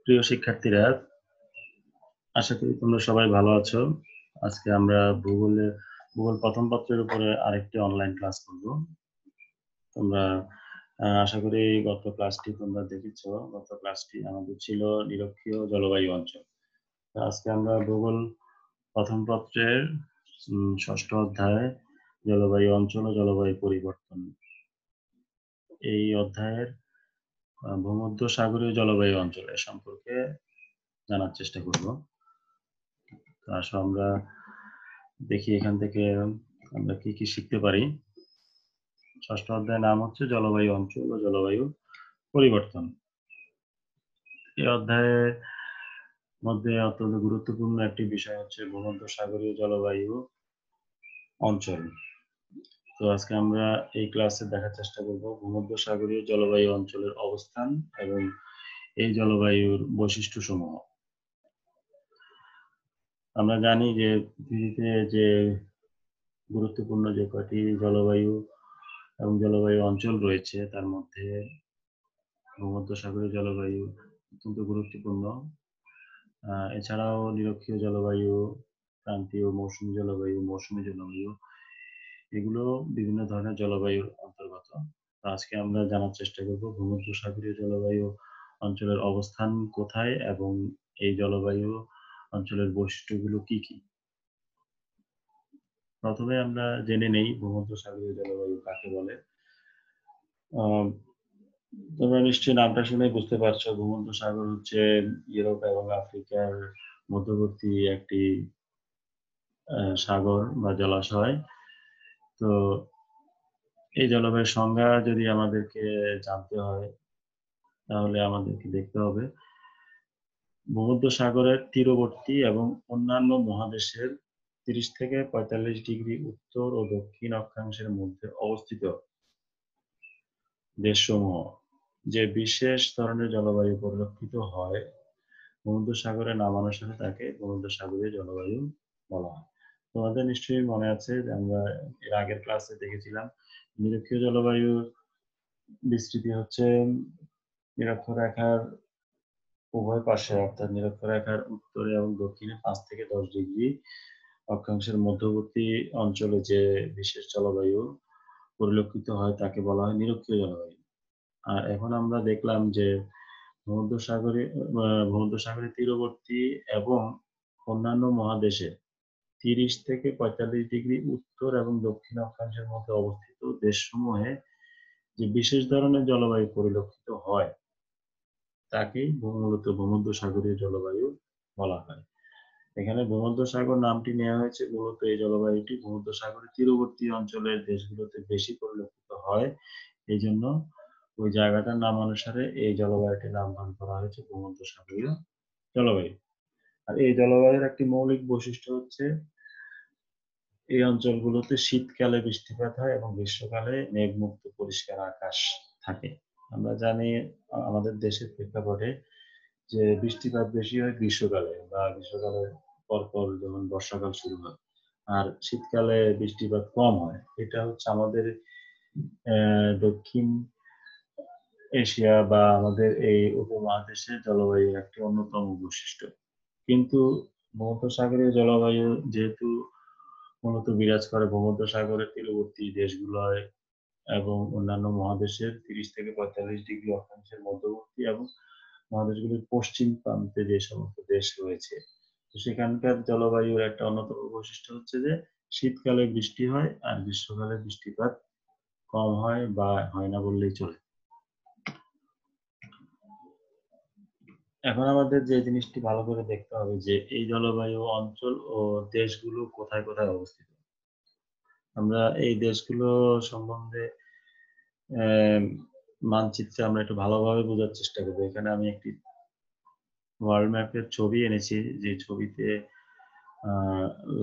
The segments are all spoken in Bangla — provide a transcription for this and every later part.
প্রিয় শিক্ষার্থীরা, আশা করি তোমরা সবাই ভালো আছো। আজকে আমরা ভূগোল প্রথম পত্রের উপরে আরেকটি অনলাইন ক্লাস করব। তোমরা আশা করি গত ক্লাসটি তোমরা দেখেছো। গত ক্লাসটি আমাদের ছিল নিরক্ষীয় জলবায়ু অঞ্চল। আজকে আমরা ভূগোল প্রথম পত্রের ষষ্ঠ অধ্যায় জলবায়ু অঞ্চল ও জলবায়ু পরিবর্তন, এই অধ্যায়ের ভূমধ্যসাগরীয় জলবায়ু অঞ্চল সম্পর্কে জানার চেষ্টা করব। তো আসো আমরা দেখি এখান থেকে আমরা কি কি শিখতে পারি। ষষ্ঠ অধ্যায়ের নাম হচ্ছে জলবায়ু অঞ্চল ও জলবায়ু পরিবর্তন। এই অধ্যায়ের মধ্যে অত্যন্ত গুরুত্বপূর্ণ একটি বিষয় হচ্ছে ভূমধ্যসাগরীয় জলবায়ু অঞ্চল। তো আজকে আমরা এই ক্লাসে দেখার চেষ্টা করব ভূমধ্যসাগরীয় জলবায়ু অঞ্চলের অবস্থান এবং এই জলবায়ুর বৈশিষ্ট্য সমূহ। আমরা জানি যে পৃথিবীতে যে গুরুত্বপূর্ণ যে কয়টি জলবায়ু এবং জলবায়ু অঞ্চল রয়েছে তার মধ্যে ভূমধ্যসাগরীয় জলবায়ু অত্যন্ত গুরুত্বপূর্ণ। এছাড়াও নিরক্ষীয় জলবায়ু, ক্রান্তীয় মৌসুমী জলবায়ু, এগুলো বিভিন্ন ধরনের জলবায়ুর অন্তর্গত। আজকে আমরা জানার চেষ্টা করব ভূমধ্যসাগরীয় জলবায়ু অঞ্চলের অবস্থান কোথায় এবং এই জলবায়ু অঞ্চলের বৈশিষ্ট্যগুলো কি কি। প্রথমে আমরা জেনে নেই ভূমধ্যসাগরীয় জলবায়ু কাকে বলে। তোমরা নিশ্চয়ই নামটা শুনে বুঝতে পারছো, ভূমধ্যসাগর হচ্ছে ইউরোপ এবং আফ্রিকার মধ্যবর্তী একটি সাগর বা জলাশয়। তো এই জলবায়ুর সংজ্ঞা যদি আমাদেরকে জানতে হয় তাহলে আমাদেরকে দেখতে হবে ভূমধ্যসাগরের তীরবর্তী এবং অন্যান্য মহাদেশের 30 থেকে 45 ডিগ্রি উত্তর ও দক্ষিণ অক্ষাংশের মধ্যে অবস্থিত দেশসমূহ যে বিশেষ ধরনের জলবায়ু পরিলক্ষিত হয় ভূমধ্যসাগরের নামানুসারে তাকে ভূমধ্যসাগরীয় জলবায়ু বলা হয়। তোমাদের নিশ্চয়ই মনে আছে যে আমরা এর আগের ক্লাসে দেখেছিলাম নিরক্ষীয় জলবায়ুর বিস্তৃতি হচ্ছে নিরক্ষরেখার উভয় পাশে, অর্থাৎ নিরক্ষরেখার উত্তরে এবং দক্ষিণে 5 থেকে 10 ডিগ্রি অক্ষাংশের মধ্যবর্তী অঞ্চলে যে বিশেষ জলবায়ু পরিলক্ষিত হয় তাকে বলা হয় নিরক্ষীয় জলবায়ু। আর এখন আমরা দেখলাম যে ভূমধ্যসাগরের তীরবর্তী এবং অন্যান্য মহাদেশে 30 থেকে 45 ডিগ্রি উত্তর এবং দক্ষিণ অক্ষাংশের মধ্যে অবস্থিত দেশসমূহে যে বিশেষ ধরনের জলবায়ু পরিলক্ষিত হয় তাকেই মূলত ভূমধ্যসাগরীয় জলবায়ু বলা হয়। এখানে ভূমধ্যসাগর নামটি নেওয়া হয়েছে মূলত এই জলবায়ুটি ভূমধ্যসাগরের তীরবর্তী অঞ্চলের দেশগুলোতে বেশি পরিলক্ষিত হয়, এই জন্য ওই জায়গাটার নাম অনুসারে এই জলবায়ুটির নামকরণ করা হয়েছে ভূমধ্যসাগরীয় জলবায়ু। আর এই জলবায়ুর একটি মৌলিক বৈশিষ্ট্য হচ্ছে এই অঞ্চলগুলোতে শীতকালে বৃষ্টিপাত হয় এবং গ্রীষ্মকালে মেঘমুক্ত পরিষ্কার আকাশ থাকে। আমরা জানি আমাদের দেশের প্রেক্ষাপটে যে বৃষ্টিপাত বেশি হয় গ্রীষ্মকালে বা গ্রীষ্মকালের পরপর যখন বর্ষাকাল শুরু হয়, আর শীতকালে বৃষ্টিপাত কম হয়। এটা হচ্ছে আমাদের দক্ষিণ এশিয়া বা আমাদের এই উপমহাদেশের জলবায়ুর একটি অন্যতম বৈশিষ্ট্য। কিন্তু ভূমধ্যসাগরীয় জলবায়ু যেহেতু মূলত বিরাজ করে ভূমধ্যসাগরের তীরবর্তী দেশগুলোয় এবং অন্যান্য মহাদেশের 30 থেকে 45 ডিগ্রি অক্ষাংশের মধ্যবর্তী এবং মহাদেশগুলির পশ্চিম প্রান্তে যে সমস্ত দেশ রয়েছে, তো সেখানকার জলবায়ুর একটা অন্যতম বৈশিষ্ট্য হচ্ছে যে শীতকালে বৃষ্টি হয় আর গ্রীষ্মকালে বৃষ্টিপাত কম হয় বা হয় না বললেই চলে। এখন আমাদের যে জিনিসটি ভালো করে দেখতে হবে যে এই জলবায়ু অঞ্চল ও দেশগুলো কোথায় কোথায় অবস্থিত। আমরা এই দেশগুলো সম্বন্ধে মানচিত্রে আমরা একটু ভালোভাবে বোঝার চেষ্টা করবো। এখানে আমি একটি ওয়ার্ল্ড ম্যাপের ছবি এনেছি, যে ছবিতে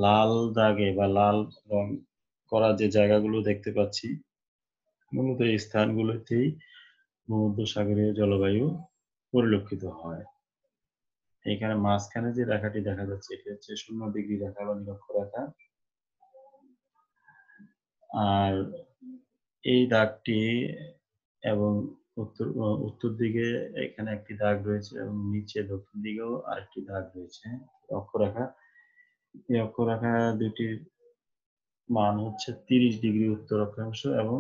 লাল দাগে বা লাল রং করা যে জায়গাগুলো দেখতে পাচ্ছি মূলত এই স্থানগুলোতেই ভূমধ্যসাগরীয় জলবায়ু পরিলক্ষিত হয়। এখানে মাঝখানে যে রেখাটি দেখা যাচ্ছে এটি হচ্ছে 0 ডিগ্রি রেখা বা নিরক্ষরেখা। আর এই দাগটি এবং উত্তর দিকে এখানে একটি দাগ রয়েছে এবং নিচে দক্ষিণ দিকেও আরেকটি দাগ রয়েছে অক্ষরেখা। এই অক্ষরেখা দুটির মান হচ্ছে 30 ডিগ্রি উত্তর অক্ষাংশ এবং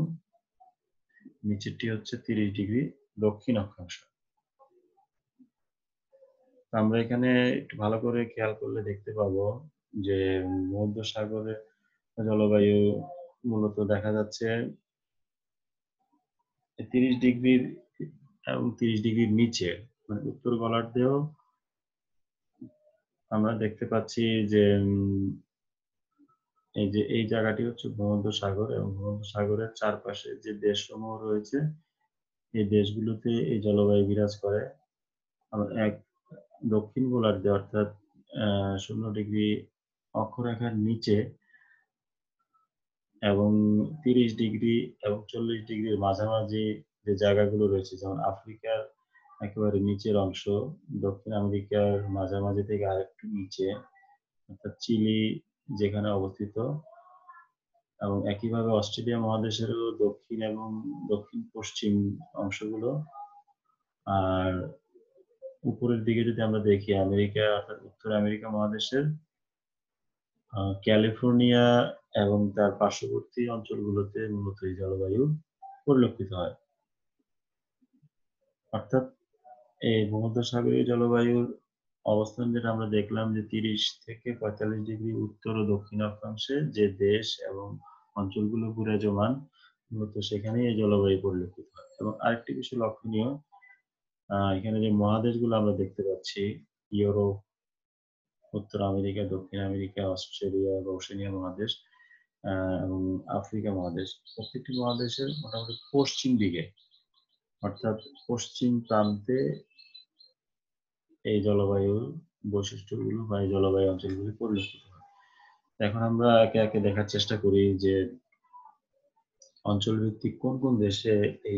নিচেরটি হচ্ছে 30 ডিগ্রি দক্ষিণ অক্ষাংশ। আমরা এখানে একটু ভালো করে খেয়াল করলে দেখতে পাবো যে ভূমধ্যসাগরের জলবায়ু মূলত দেখা যাচ্ছে 30 ডিগ্রির এবং 30 ডিগ্রির নিচে, মানে উত্তর গোলার্ধেও আমরা দেখতে পাচ্ছি যে এই যে এই জায়গাটি হচ্ছে ভূমধ্যসাগর এবং ভূমধ্যসাগরের চারপাশে যে দেশসমূহ রয়েছে এই দেশগুলোতে এই জলবায়ু বিরাজ করে। আবার দক্ষিণ গোলার্ধে অর্থাৎ 0 ডিগ্রি অক্ষরেখার নিচে এবং 30 ডিগ্রি এবং 40 ডিগ্রির মাঝামাঝি যে জায়গাগুলো রয়েছে, যেমন আফ্রিকার একেবারে নিচের অংশ, দক্ষিণ আমেরিকার মাঝামাঝি থেকে আরেকটু নিচে অর্থাৎ চিলি যেখানে অবস্থিত, এবং একইভাবে অস্ট্রেলিয়া মহাদেশেরও দক্ষিণ এবং দক্ষিণ পশ্চিম অংশগুলো। আর উপরের দিকে যদি আমরা দেখি আমেরিকা অর্থাৎ উত্তর আমেরিকা মহাদেশের ক্যালিফোর্নিয়া এবং তার পার্শ্ববর্তী অঞ্চলগুলোতে মূলত এই জলবায়ু পরিলক্ষিত হয়। অর্থাৎ এই ভূমধ্যসাগরীয় জলবায়ুর অবস্থান যেটা আমরা দেখলাম যে 30 থেকে 45 ডিগ্রি উত্তর ও দক্ষিণ অক্ষাংশে যে দেশ এবং অঞ্চলগুলো বিরাজমান মূলত সেখানেই এই জলবায়ু পরিলক্ষিত হয়। এবং আরেকটি বিষয় লক্ষণীয়, এখানে যে মহাদেশগুলো আমরা দেখতে পাচ্ছি, ইউরোপ, উত্তর আমেরিকা, দক্ষিণ আমেরিকা, অস্ট্রেলিয়া বা ওশেনিয়া মহাদেশ এবং আফ্রিকা মহাদেশ, প্রত্যেকটি মহাদেশের মোটামুটি পশ্চিম দিকে অর্থাৎ পশ্চিম প্রান্তে এই জলবায়ুর বৈশিষ্ট্যগুলো বা এই জলবায়ু অঞ্চলগুলি পরিলক্ষিত হয়। এখন আমরা একে একে দেখার চেষ্টা করি যে অঞ্চল ভিত্তিক কোন কোন দেশে এই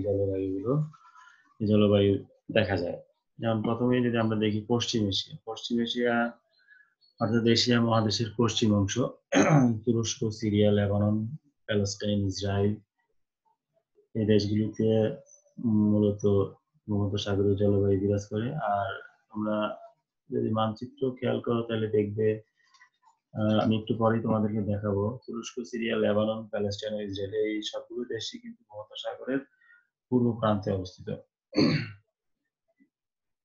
জলবায়ু দেখা যায়। যেমন প্রথমেই যদি আমরা দেখি পশ্চিম এশিয়া অর্থাৎ এশিয়া মহাদেশের পশ্চিম অংশ, তুরস্ক, সিরিয়া, লেবানন, প্যালেস্টাইন, ইসরায়েল, এই দেশগুলিতে মূলত ভূমধ্যসাগরীয় জলবায়ু বিরাজ করে। আর আমরা যদি মানচিত্র খেয়াল করো তাহলে দেখবে, আমি একটু পরেই তোমাদেরকে দেখাবো, তুরস্ক, সিরিয়া, লেবানন, প্যালেস্টাইন, ইসরায়েল এই সবগুলো দেশই কিন্তু ভূমধ্যসাগরের পূর্ব প্রান্তে অবস্থিত।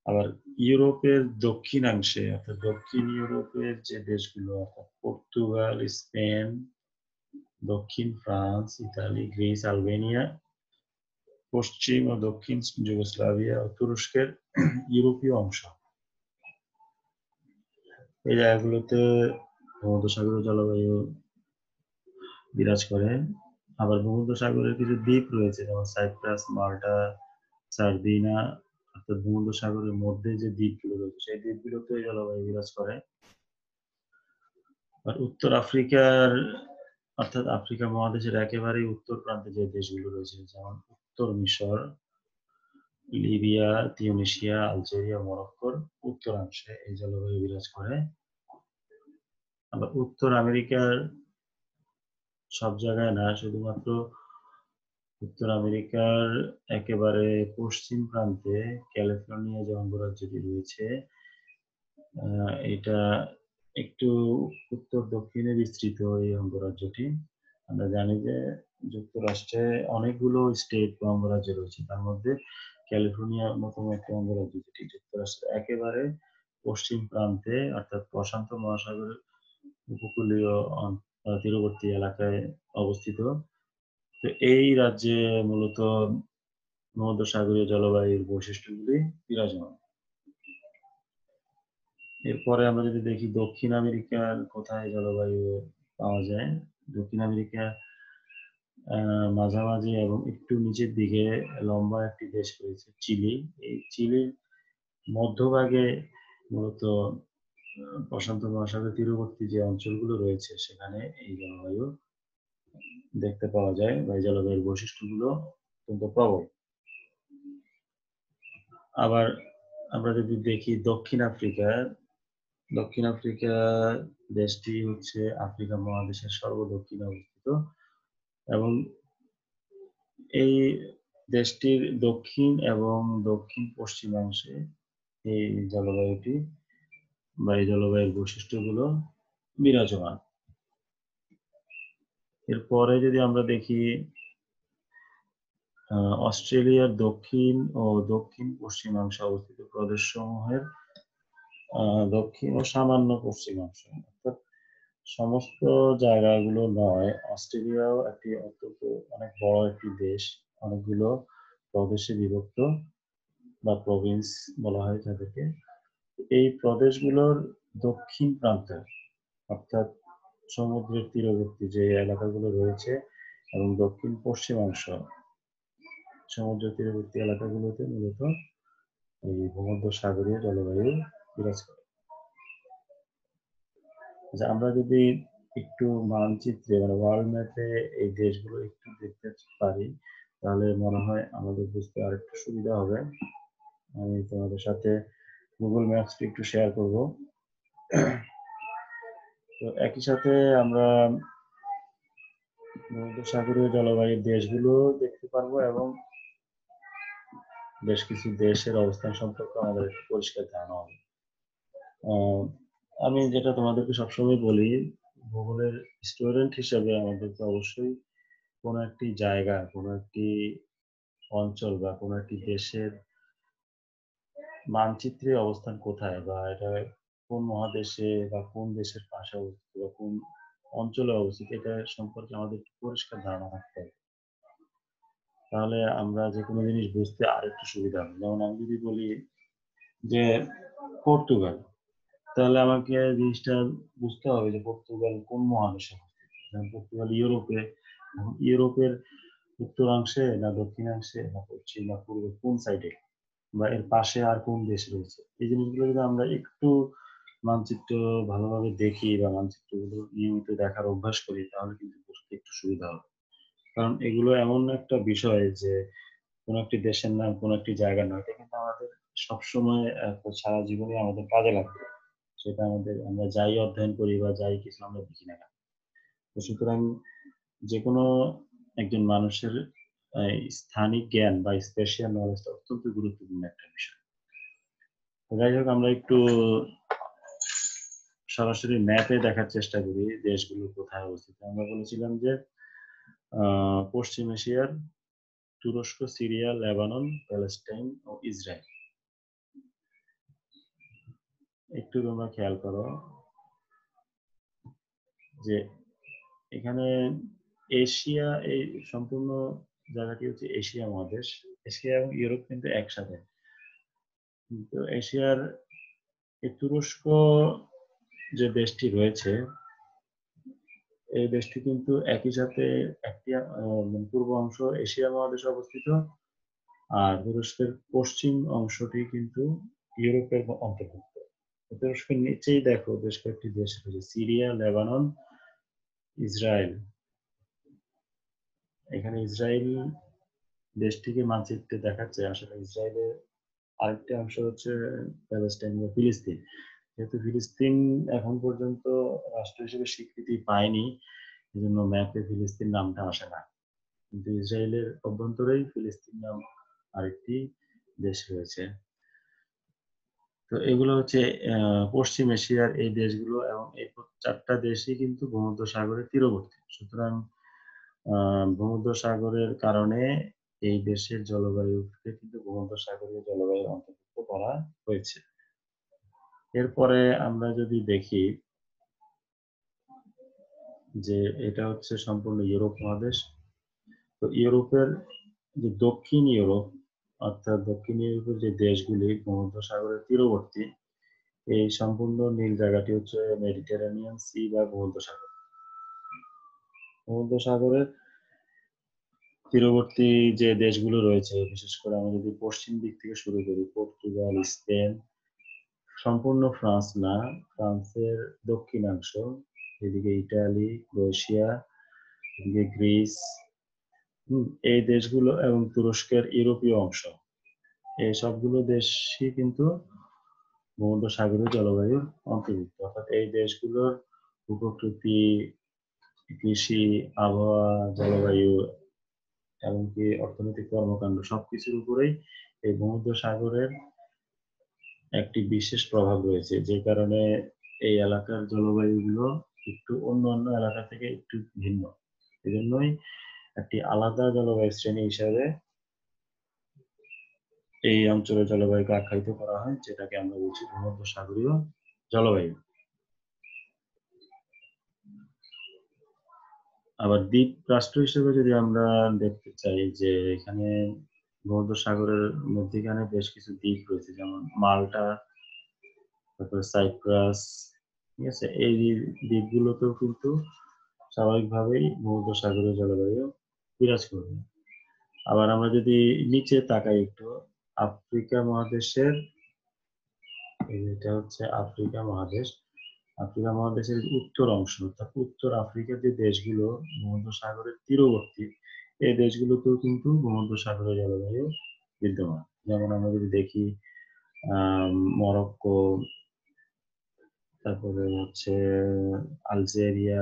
আবার ইউরোপের দক্ষিণাংশে অর্থাৎ দক্ষিণ ইউরোপের যে দেশগুলো অর্থাৎ পর্তুগাল, স্পেন, দক্ষিণ ফ্রান্স, ইতালি, গ্রিস, আলবেনিয়া, পশ্চিম ও দক্ষিণ যুগোস্লাভিয়া ও তুরস্কের ইউরোপীয় অংশ, এই জায়গাগুলোতে ভূমধ্যসাগরীয় জলবায়ু বিরাজ করে। আবার ভূমধ্যসাগরের কিছু দ্বীপ রয়েছে যেমন সাইপ্রাস, মাল্টা, সার্দিনা, অর্থাৎ ভূমধ্যসাগরের মধ্যে যে দ্বীপগুলো রয়েছে সেই দ্বীপগুলোতে জলবায়ু বিরাজ করে। আর উত্তর আফ্রিকার অর্থাৎ আফ্রিকা মহাদেশের একেবারেই উত্তর প্রান্তে যে দেশগুলো রয়েছে যেমন উত্তর মিশর, লিবিয়া, তিউনিসিয়া, আলজেরিয়া, মরক্কোর উত্তরাংশে এই জলবায়ু বিরাজ করে। আবার উত্তর আমেরিকার সব জায়গায় না, শুধুমাত্র উত্তর আমেরিকার একেবারে পশ্চিম প্রান্তে ক্যালিফোর্নিয়া যে অঙ্গরাজ্যটি রয়েছে, এটা একটু উত্তর দক্ষিণে বিস্তৃত এই অঙ্গরাজ্যটি। আমরা জানি যে যুক্তরাষ্ট্রে অনেকগুলো স্টেট বা অঙ্গরাজ্য রয়েছে, তার মধ্যে ক্যালিফোর্নিয়া অন্যতম একটি অঙ্গরাজ্য যেটি যুক্তরাষ্ট্রের একেবারে পশ্চিম প্রান্তে অর্থাৎ প্রশান্ত মহাসাগরের উপকূলীয় তীরবর্তী এলাকায় অবস্থিত। তো এই রাজ্যে মূলত ভূমধ্যসাগরীয় জলবায়ুর বৈশিষ্ট্যগুলি বিরাজমান। এরপরে আমরা যদি দেখি দক্ষিণ আমেরিকার কোথায় জলবায়ু পাওয়া যায়, দক্ষিণ আমেরিকা মাঝামাঝি এবং একটু নিচের দিকে লম্বা একটি দেশ রয়েছে চিলি। এই চিলির মধ্যভাগে মূলত প্রশান্ত মহাসাগর তীরবর্তী যে অঞ্চলগুলো রয়েছে সেখানে এই জলবায়ু দেখতে পাওয়া যায় বা এই জলবায়ুর বৈশিষ্ট্যগুলো অত্যন্ত প্রবল। আবার আমরা যদি দেখি দক্ষিণ আফ্রিকা দেশটি হচ্ছে আফ্রিকা মহাদেশের সর্বদক্ষিণে অবস্থিত এবং এই দেশটির দক্ষিণ এবং দক্ষিণ পশ্চিমাংশে এই জলবায়ুটি বা এই জলবায়ুর বৈশিষ্ট্যগুলো বিরাজমান। এরপরে যদি আমরা দেখি অস্ট্রেলিয়ার দক্ষিণ ও দক্ষিণ পশ্চিমাংশে অবস্থিত প্রদেশসমূহের দক্ষিণ ও সামান্য পশ্চিমাংশ, অর্থাৎ সমস্ত জায়গাগুলো নয়। অস্ট্রেলিয়াও একটি অত্যন্ত অনেক বড় একটি দেশ, অনেকগুলো প্রদেশে বিভক্ত বা প্রভিন্স বলা হয় যাদেরকে। এই প্রদেশগুলোর দক্ষিণ প্রান্তে, অর্থাৎ সমুদ্রের তীরবর্তী যে এলাকাগুলো রয়েছে এবং দক্ষিণ পশ্চিমাংশ সমুদ্র তীরবর্তী এলাকাগুলোতে মূলত এই ভূমধ্যসাগরীয় জলবায়ু বিরাজ করে। আচ্ছা, আমরা যদি একটু মানচিত্রে মানে ওয়ার্ল্ড ম্যাপে এই দেশগুলো একটু দেখতে পারি তাহলে মনে হয় আমাদের বুঝতে আর একটু সুবিধা হবে। আমি তোমাদের সাথে গুগল ম্যাপসটি একটু শেয়ার করব। তো একই সাথে আমরা ভূমধ্যসাগরীয় জলবায়ুর দেশগুলো দেখতে পারবো এবং বেশ কিছু দেশের অবস্থান সম্পর্কে আমাদের একটু পরিষ্কার ধারণা হবে। আমি যেটা তোমাদেরকে সবসময় বলি, ভূগোলের স্টুডেন্ট হিসেবে আমাদেরকে অবশ্যই কোনো একটি জায়গা, কোনো একটি অঞ্চল বা কোনো একটি দেশের মানচিত্রে অবস্থান কোথায় বা এটা কোন মহাদেশে বা কোন দেশের পাশে অবস্থিত বা কোন অঞ্চলে অবস্থিত, এটা সম্পর্কে আমাদের একটু পরিষ্কার ধারণা থাকতে হবে। তাহলে আমরা যে কোনো জিনিস বুঝতে আর একটু সুবিধা হবে। যেমন আমি যদি বলি যে পর্তুগাল, তাহলে আমাকে জিনিসটা বুঝতে হবে যে পর্তুগাল কোন মহাদেশে অবস্থিত। পর্তুগাল ইউরোপে, ইউরোপের উত্তরাংশে না দক্ষিণাংশে না পশ্চিম না পূর্বে কোন সাইডে বা এর পাশে আর কোন দেশ রয়েছে। এই জিনিসগুলো যদি আমরা একটু মানচিত্র ভালোভাবে দেখি বা মানচিত্রগুলো নিয়মিত দেখার অভ্যাস করি তাহলে কিন্তু বুঝতে একটু সুবিধা হবে। কারণ এগুলো এমন একটা বিষয় যে কোন একটি দেশের নাম কোন একটি জায়গার নাম, এটা কিন্তু আমাদের সবসময় সারা জীবনে আমাদের কাজে লাগবে। সেটা আমাদের আমরা যাই অধ্যয়ন করি বা যাই কিছু আমরা দেখি না কেন। তো সুতরাং যে কোনো একজন মানুষের স্থানিক জ্ঞান বা স্পেশাল নলেজটা অত্যন্ত গুরুত্বপূর্ণ একটা বিষয়। যাই হোক, আমরা একটু সরাসরি ম্যাপে দেখার চেষ্টা করি দেশগুলো কোথায় অবস্থিত। আমরা বলেছিলাম যে পশ্চিম এশিয়ার তুরস্ক, সিরিয়া, লেবানন, প্যালেস্টাইন ও ইসরায়েল। একটু তোমরা খেয়াল করো যে এখানে এশিয়া, এই সম্পূর্ণ জায়গাটি হচ্ছে এশিয়া মহাদেশ। এশিয়া এবং ইউরোপ কিন্তু একসাথে। কিন্তু এশিয়ার এই তুরস্ক যে দেশটি রয়েছে, এই দেশটি কিন্তু একই সাথে একটি পূর্ব অংশ এশিয়া মহাদেশে অবস্থিত, আর তুরস্কের পশ্চিম অংশটি কিন্তু ইউরোপের অন্তর্ভুক্ত। তুরস্কের নিচেই দেখো বেশ কয়েকটি দেশ রয়েছে, সিরিয়া, লেবানন, ইসরায়েল। এখানে ইসরায়েল দেশটিকে মানচিত্রে দেখাচ্ছে, আসলে ইসরায়েলের আরেকটি অংশ হচ্ছে প্যালেস্টাইন বা ফিলিস্তিন। যেহেতু ফিলিস্তিন এখন পর্যন্ত রাষ্ট্র হিসেবে স্বীকৃতি পায়নি, এই জন্য ম্যাপে ফিলিস্তিন নামটা আসে না। কিন্তু ইসরায়েলের অভ্যন্তরেই ফিলিস্তিন নাম আরেকটি দেশ রয়েছে। তো এগুলো হচ্ছে পশ্চিম এশিয়ার এই দেশগুলো এবং এই চারটা দেশই কিন্তু ভূমধ্যসাগরের তীরবর্তী। সুতরাং ভূমধ্যসাগরের কারণে এই দেশের জলবায়ুকে কিন্তু ভূমধ্যসাগরীয় জলবায়ুর অন্তর্ভুক্ত করা হয়েছে। এরপরে আমরা যদি দেখি যে এটা হচ্ছে সম্পূর্ণ ইউরোপ মহাদেশ। তো ইউরোপের যে দক্ষিণ ইউরোপ, অর্থাৎ দক্ষিণ ইউরোপের যে দেশগুলি ভূমধ্যসাগরের তীরবর্তী, এই সম্পূর্ণ নীল জায়গাটি হচ্ছে মেডিটেরানিয়ান সি বা ভূমধ্যসাগর। ভূমধ্যসাগরের তীরবর্তী যে দেশগুলো রয়েছে, বিশেষ করে আমরা যদি পশ্চিম দিক থেকে শুরু করি, পর্তুগাল, স্পেন, সম্পূর্ণ ফ্রান্স না, ফ্রান্সের দক্ষিণাংশ, এদিকে ইটালি, ক্রোয়েশিয়া, এদিকে গ্রিস, এই দেশগুলো এবং তুরস্কের ইউরোপীয় অংশ, এই সবগুলো দেশই কিন্তু ভূমধ্যসাগরীয় জলবায়ুর অন্তর্ভুক্ত। অর্থাৎ এই দেশগুলোর ভূপ্রকৃতি, কৃষি, আবহাওয়া, জলবায়ু এমনকি অর্থনৈতিক কর্মকাণ্ড সবকিছুর উপরেই এই ভূমধ্যসাগরের একটি বিশেষ প্রভাব রয়েছে, যে কারণে এই এলাকার জলবায়ুগুলো একটু অন্যান্য এলাকা থেকে একটু ভিন্ন। এজন্যই একটি আলাদা জলবায়ু শ্রেণী হিসাবে এই অঞ্চলের জলবায়ুকে আখ্যায়িত করা হয়, যেটাকে আমরা বলছি ভূমধ্যসাগরীয় জলবায়ু। আবার দ্বীপ রাষ্ট্র হিসেবে যদি আমরা দেখতে চাই, যে এখানে ভূমধ্যসাগরের মধ্যিখানে বেশ কিছু দ্বীপ রয়েছে, যেমন মাল্টা, তারপরে সাইপ্রাস, ঠিক আছে? এই দ্বীপগুলোতেও কিন্তু স্বাভাবিকভাবেই ভূমধ্যসাগরীয় জলবায়ু বিরাজ করবে। আবার আমরা যদি নিচে তাকাই একটু, আফ্রিকা মহাদেশের, এটা হচ্ছে আফ্রিকা মহাদেশ, আফ্রিকা মহাদেশের উত্তর অংশ অর্থাৎ উত্তর আফ্রিকার যে দেশগুলো ভূমধ্যসাগরের তীরবর্তী, এই দেশগুলোতেও কিন্তু ভূমধ্যসাগরীয় জলবায়ু বিদ্যমান। যেমন আমরা যদি দেখি মরক্কো, তারপরে হচ্ছে আলজেরিয়া,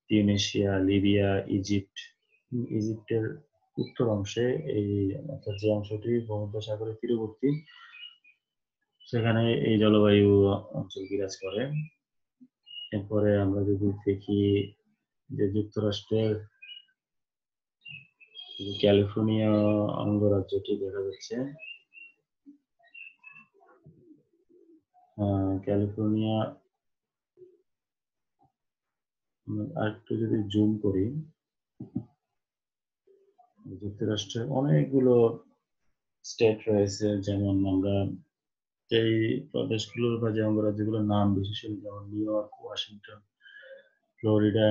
তিউনিসিয়া, লিবিয়া, ইজিপ্ট। ইজিপ্টের উত্তর অংশে এই অর্থাৎ যে অংশটি ভূমধ্যসাগরের তীরবর্তী, সেখানে এই জলবায়ু অঞ্চল বিরাজ করে। এরপরে আমরা যদি দেখি যে যুক্তরাষ্ট্রের ক্যালিফোর্নিয়া অঙ্গরাজ্যটি দেখা যাচ্ছে, ক্যালিফোর্নিয়া, আরেকটু যদি জুম করি, যুক্তরাষ্ট্রে অনেকগুলো স্টেট রয়েছে, যেমন আমরা যেই প্রদেশগুলোর বা যে অঙ্গরাজ্যগুলোর নাম বিশেষ করে, যেমন new York, Washington, Florida,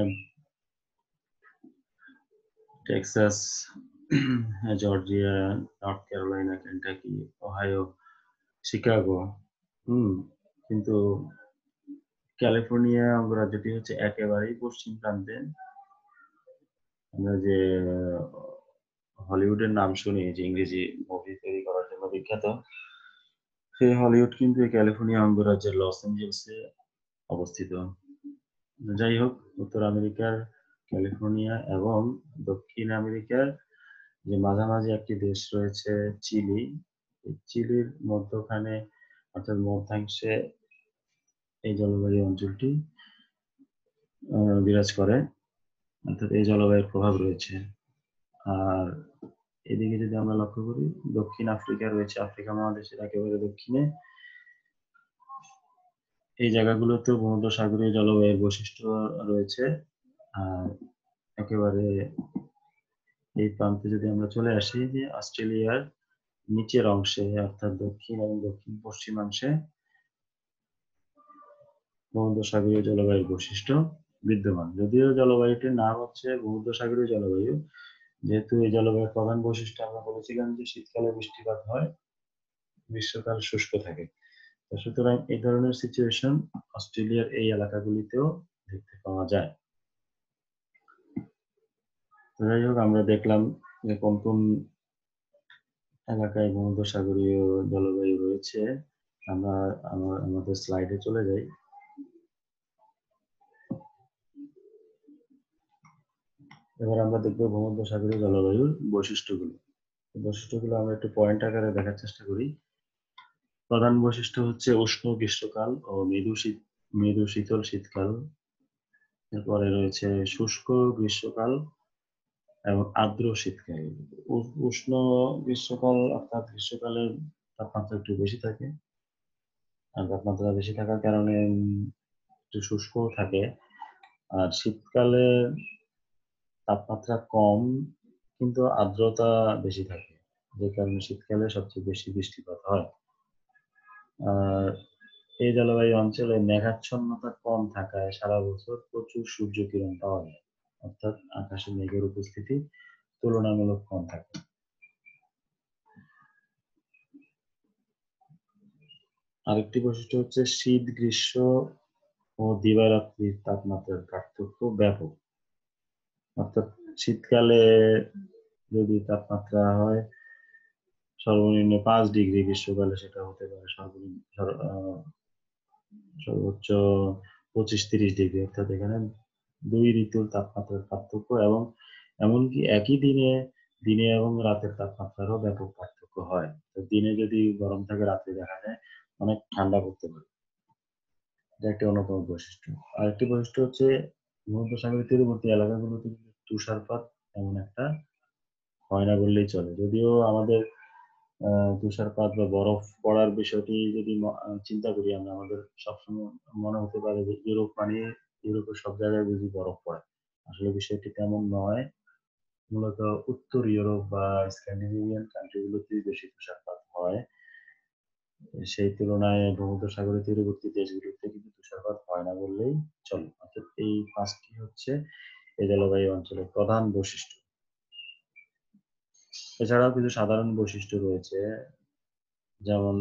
Texas, Georgia, north Carolina, Kentucky, Ohio, Chicago. কিন্তু ক্যালিফোর্নিয়া অঙ্গরাজ্যটি হচ্ছে একেবারেই পশ্চিম প্রান্তে। আমরা যে হলিউডের নাম শুনি, যে ইংরেজি মুভি তৈরি করার জন্য বিখ্যাত, সেই হলিউড কিন্তু ক্যালিফোর্নিয়া অঙ্গরাজ্যের লস অ্যাঞ্জেলসে অবস্থিত। যাই হোক, উত্তর আমেরিকার ক্যালিফোর্নিয়া এবং দক্ষিণ আমেরিকার যে মাঝামাঝি একটি দেশ রয়েছে চিলি, চিলির মধ্যখানে অর্থাৎ মধ্যাংশে এই জলবায়ু অঞ্চলটি বিরাজ করে, অর্থাৎ এই জলবায়ুর প্রভাব রয়েছে। আর এদিকে যদি আমরা লক্ষ্য করি, দক্ষিণ আফ্রিকা রয়েছে, আফ্রিকা মহাদেশের একেবারে দক্ষিণে। এই জায়গাগুলোতেও ভূমধ্যসাগরীয় জলবায়ুর বৈশিষ্ট্য রয়েছে। আর একেবারে এই প্রান্তে যদি আমরা চলে আসি, যে অস্ট্রেলিয়ার নিচের অংশে অর্থাৎ দক্ষিণ এবং দক্ষিণ পশ্চিমাংশে ভূমধ্যসাগরীয় জলবায়ুর বৈশিষ্ট্য বিদ্যমান। যদিও জলবায়ুটির নাম হচ্ছে ভূমধ্যসাগরীয় জলবায়ু, যেহেতু এই জলবায়ুর প্রধান বৈশিষ্ট্য আমরা বলেছিলাম যে শীতকালে বৃষ্টিপাত হয়, গ্রীষ্মকাল শুষ্ক থাকে। সুতরাং এই ধরনের সিচুয়েশন অস্ট্রেলিয়ার এই এলাকাগুলিতেও দেখতে পাওয়া যায়। যাই হোক, আমরা দেখলাম যে কোন কোন এলাকায় ভূমধ্যসাগরীয় জলবায়ু রয়েছে। আমরা আমাদের স্লাইডে চলে যাই। এবার আমরা দেখবো ভূমধ্যসাগরীয় জলবায়ুর বৈশিষ্ট্যগুলো। বৈশিষ্ট্যগুলো আমরা একটু পয়েন্ট আকারে দেখার চেষ্টা করি। প্রধান বৈশিষ্ট্য হচ্ছে উষ্ণ গ্রীষ্মকাল ও মৃদু শীতল শীতকাল। এরপরে রয়েছে শুষ্ক গ্রীষ্মকাল এবং আর্দ্র শীতকাল। উষ্ণ গ্রীষ্মকাল অর্থাৎ গ্রীষ্মকালে তাপমাত্রা একটু বেশি থাকে, আর তাপমাত্রা বেশি থাকার কারণে একটু শুষ্কও থাকে। আর শীতকালে তাপমাত্রা কম কিন্তু আর্দ্রতা বেশি থাকে, যে কারণে শীতকালে সবচেয়ে বেশি বৃষ্টিপাত হয়। আর এই জলবায়ু অঞ্চলে মেঘাচ্ছন্নতা কম থাকায় সারা বছর প্রচুর সূর্য কিরণ পাওয়া যায়, অর্থাৎ আকাশে মেঘের উপস্থিতি তুলনামূলক কম থাকে। আরেকটি বৈশিষ্ট্য হচ্ছে শীত গ্রীষ্ম ও দিবারাত্রির তাপমাত্রার পার্থক্য ব্যাপক। অর্থাৎ শীতকালে যদি তাপমাত্রা হয় সর্বনিম্ন 5 ডিগ্রি, গ্রীষ্মকালে সেটা হতে পারে সর্বোচ্চ 25-30 ডিগ্রি। অর্থাৎ এখানে দুই ঋতুর তাপমাত্রার পার্থক্য এবং এমনকি একই দিনে এবং রাতের তাপমাত্রারও ব্যাপক পার্থক্য হয়। তো দিনে যদি গরম থাকে, রাতে দেখা যায় অনেক ঠান্ডা পড়তে পারে। এটা একটি অন্যতম বৈশিষ্ট্য। আরেকটি বৈশিষ্ট্য হচ্ছে ভূমধ্যসাগরের তীরবর্তী এলাকাগুলোতে কিন্তু তুষারপাত তেমন একটা হয় না বললেই চলে। যদিও আমাদের তুষারপাত বা বরফ পড়ার বিষয়টি যদি চিন্তা করি আমরা, আমাদের সবসময় মনে হতে পারে যে ইউরোপের সব জায়গায় বুঝি বরফ পড়ে। আসলে বিষয়টি তেমন নয়। মূলত উত্তর ইউরোপ বা স্ক্যান্ডিনেভিয়ান কান্ট্রি গুলোতেই বেশি তুষারপাত হয়। সেই তুলনায় ভূমধ্যসাগরের তীরবর্তী দেশগুলোতে কিন্তু তুষারপাত হয় না বললেই চলে। অর্থাৎ এই ৫ টি হচ্ছে এই জলবায়ু অঞ্চলের প্রধান বৈশিষ্ট্য। এছাড়াও কিছু সাধারণ বৈশিষ্ট্য রয়েছে। যেমন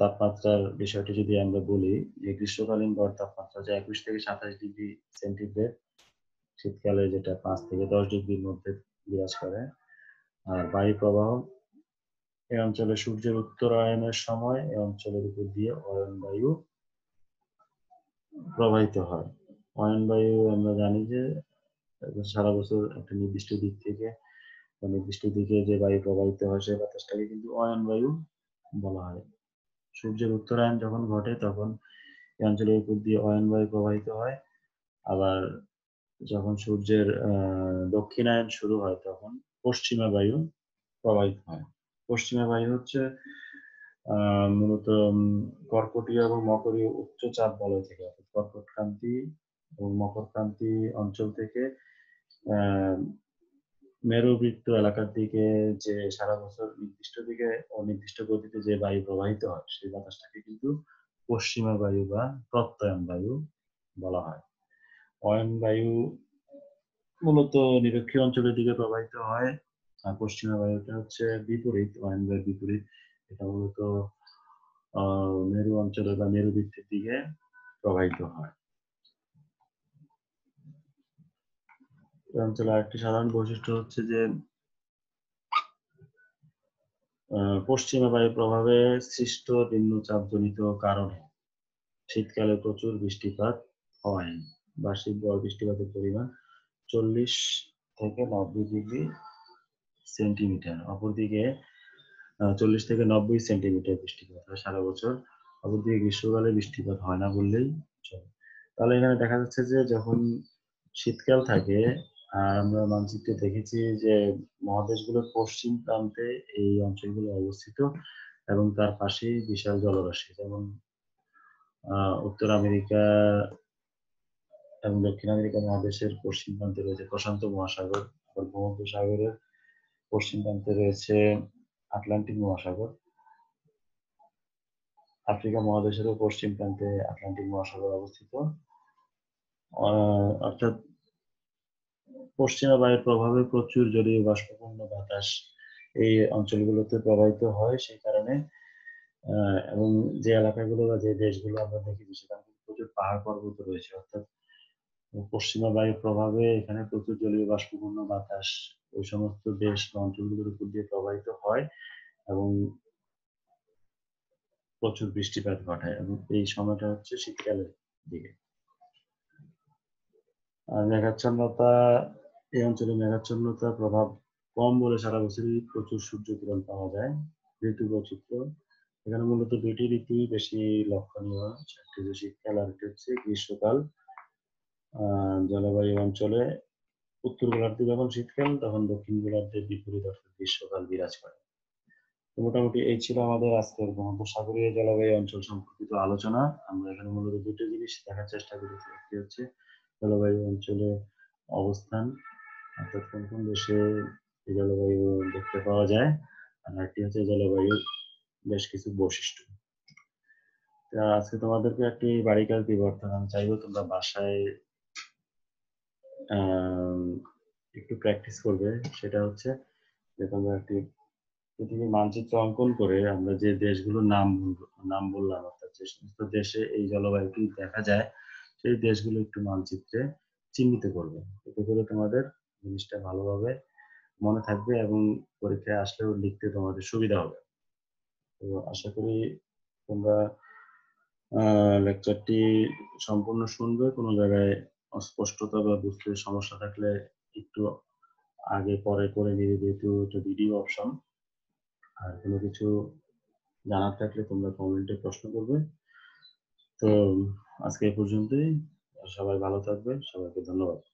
তাপমাত্রার বিষয়টি যদি আমরা বলি, যে গ্রীষ্মকালীন গড় তাপমাত্রা যে ২১ থেকে ২৭ ডিগ্রি সেন্টিগ্রেড, শীতকালে যেটা ৫ থেকে ১০ ডিগ্রির মধ্যে বিরাজ করে। আর বায়ু প্রবাহ এই অঞ্চলে সূর্যের উত্তরায়ণের সময় এই অঞ্চলের উপর দিয়ে অয়ন বায়ু প্রবাহিত হয়। অয়ন বায়ু আমরা জানি যে সারা বছর একটা নির্দিষ্ট দিক থেকে বা নির্দিষ্ট দিকে যে বায়ু প্রবাহিত হয় সেই বাতাসটাকে কিন্তু অয়ন বায়ু বলা হয়। সূর্যের উত্তরায়ণ যখন ঘটে তখন এই অঞ্চলের উপর দিয়ে অয়ন বায়ু প্রবাহিত হয়। আবার যখন সূর্যের দক্ষিণায়ন শুরু হয় তখন পশ্চিমা বায়ু প্রবাহিত হয়। পশ্চিমা বায়ু হচ্ছে মূলত কর্কটীয় এবং মকরীয় উচ্চচাপ বলয় থেকে, অর্থাৎ কর্কটক্রান্তি এবং মকরক্রান্তি অঞ্চল থেকে আহ, মেরুবৃত্ত এলাকার দিকে যে সারা বছর নির্দিষ্ট দিকে অনির্দিষ্ট গতিতে যে বায়ু প্রবাহিত হয় সেই বাতাসটাকে কিন্তু পশ্চিমা বায়ু বা প্রত্যয়ন বায়ু বলা হয়। অয়ন বায়ু মূলত নিরক্ষীয় অঞ্চলের দিকে প্রবাহিত হয়, আর পশ্চিমা বায়ুটা হচ্ছে বিপরীত, অয়ন বায়ুর বিপরীত। এটা মূলত মেরু অঞ্চলে বা মেরুবৃত্তের দিকে প্রবাহিত হয়। এই অঞ্চলে আরেকটি সাধারণ বৈশিষ্ট্য হচ্ছে যে পশ্চিমা বায়ুর প্রভাবে সৃষ্ট নিম্নচাপজনিত কারণে শীতকালে প্রচুর বৃষ্টিপাত হয়। বার্ষিক গড় বৃষ্টিপাতের পরিমাণ ৪০ থেকে ৯০ ডিগ্রি সেন্টিমিটার। অপরদিকে ৪০ থেকে ৯০ সেন্টিমিটার বৃষ্টিপাত হয় সারা বছর। অপরদিকে গ্রীষ্মকালে বৃষ্টিপাত হয় না বললেই চলে। তাহলে এখানে দেখা যাচ্ছে যে যখন শীতকাল থাকে, আর আমরা মানচিত্রে দেখেছি যে মহাদেশগুলোর পশ্চিম প্রান্তে এই অঞ্চলগুলো অবস্থিত এবং তার পাশেই বিশাল জলরাশি, যেমন উত্তর আমেরিকা এবং দক্ষিণ আমেরিকা মহাদেশের পশ্চিম প্রান্তে রয়েছে প্রশান্ত মহাসাগর, আবার ভূমধ্যসাগরের পশ্চিম প্রান্তে রয়েছে আটলান্টিক মহাসাগর। আফ্রিকা মহাদেশেরও পশ্চিম প্রান্তে আটলান্টিক মহাসাগর অবস্থিত। অর্থাৎ পশ্চিমা বায়ুর প্রভাবে প্রচুর জলীয় বাষ্পপূর্ণ বাতাস এই অঞ্চলগুলোতে প্রবাহিত হয়। সেই কারণে এবং যে এলাকাগুলো বা যে দেশগুলো আমরা দেখেছি সেখানে প্রচুর পাহাড় পর্বত রয়েছে। অর্থাৎ পশ্চিমা বায়ুর প্রভাবে এখানে প্রচুর জলীয় বাষ্পপূর্ণ বাতাস ওই সমস্ত দেশ বা অঞ্চলগুলোর উপর দিয়ে প্রবাহিত হয় এবং প্রচুর বৃষ্টিপাত ঘটায়, এবং এই সময়টা হচ্ছে শীতকালের দিকে। আর মেঘাচ্ছন্নতা, এই অঞ্চলে মেঘাচ্ছন্নতার প্রভাব কম বলে সারা বছরই প্রচুর সূর্যকিরণ পাওয়া যায়। ঋতু বৈচিত্র্য, এখানে মূলত দুইটি ঋতুই বেশি লক্ষণীয়, একটি হচ্ছে শীতকাল আর একটি হচ্ছে গ্রীষ্মকাল। জলবায়ু অঞ্চলে উত্তর গোলার্ধে যখন শীতকাল তখন দক্ষিণ গোলার্ধের বিপরীত অর্থাৎ গ্রীষ্মকাল বিরাজ করে। মোটামুটি এই ছিল আমাদের আজকের ভূমধ্যসাগরীয় জলবায়ু অঞ্চল সম্পর্কিত আলোচনা। আমরা এখানে মূলত দুটো জিনিস দেখার চেষ্টা করেছি, একটি হচ্ছে জলবায়ু অঞ্চলে অবস্থান, অর্থাৎ কোন কোন দেশে এই জলবায়ু দেখতে পাওয়া যায়, আর একটি হচ্ছে জলবায়ুর বেশ কিছু বৈশিষ্ট্য। আজকে তোমাদেরকে একটি বাড়ি কাজ দিব, অর্থাৎ আমি চাইবো তোমরা বাসায় একটু প্র্যাকটিস করবে। সেটা হচ্ছে যে তোমরা একটি পৃথিবীর মানচিত্র অঙ্কন করে আমরা যে দেশগুলোর নাম বললাম, অর্থাৎ যে সমস্ত দেশে এই জলবায়ুটি দেখা যায় সেই দেশগুলো একটু মানচিত্রে চিহ্নিত করবে। এতে করে তোমাদের জিনিসটা ভালোভাবে মনে থাকবে এবং পরীক্ষায় আসলেও লিখতে তোমাদের সুবিধা হবে। তো আশা করি তোমরা লেকচারটি সম্পূর্ণ শুনবে। কোনো জায়গায় অস্পষ্টতা বা বুঝতে সমস্যা থাকলে একটু আগে পরে করে নিবে, যেহেতু এটা ভিডিও অপশন। আর কোনো কিছু জানার থাকলে তোমরা কমেন্টে প্রশ্ন করবে। তো আজকে এই পর্যন্তই। সবাই ভালো থাকবে। সবাইকে ধন্যবাদ।